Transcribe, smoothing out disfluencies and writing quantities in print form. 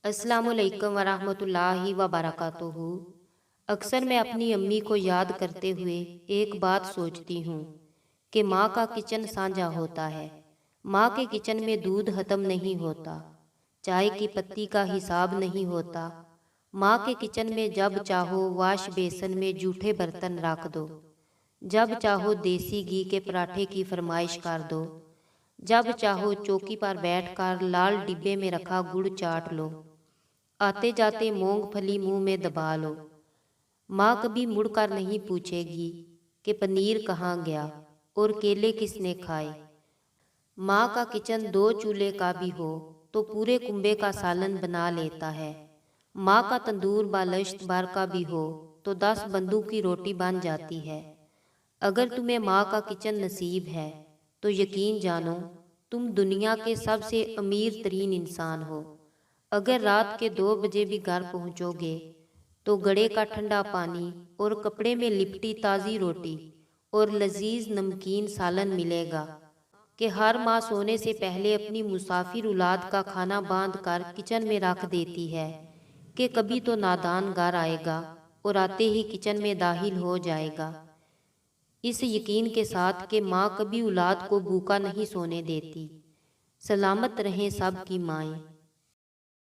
अस्सलामु अलैकुम वरहमतुल्लाहि वबरकातुहू। अक्सर मैं अपनी अम्मी को याद करते हुए एक बात सोचती हूँ कि माँ का किचन साझा होता है। माँ के किचन में दूध खत्म नहीं होता, चाय की पत्ती का हिसाब नहीं होता। माँ के किचन में जब चाहो वाश बेसन में जूठे बर्तन रख दो, जब चाहो देसी घी के पराठे की फरमाइश कर दो, जब चाहो चौकी पर बैठकर लाल डिब्बे में रखा गुड़ चाट लो, आते जाते मूंगफली मुंह में दबा लो। माँ कभी मुड़कर नहीं पूछेगी कि पनीर कहाँ गया और केले किसने खाए। माँ का किचन दो चूल्हे का भी हो तो पूरे कुंबे का सालन बना लेता है। माँ का तंदूर बालश्त बार का भी हो तो 10 बंदूक की रोटी बन जाती है। अगर तुम्हें माँ का किचन नसीब है तो यकीन जानो तुम दुनिया के सबसे अमीर तरीन इंसान हो। अगर रात के 2 बजे भी घर पहुंचोगे तो गड़े का ठंडा पानी और कपड़े में लिपटी ताज़ी रोटी और लजीज नमकीन सालन मिलेगा कि हर माँ सोने से पहले अपनी मुसाफिर औलाद का खाना बांध कर किचन में रख देती है कि कभी तो नादान घर आएगा और आते ही किचन में दाखिल हो जाएगा, इस यकीन के साथ कि माँ कभी औलाद को भूखा नहीं सोने देती। सलामत रहें सब की माएँ।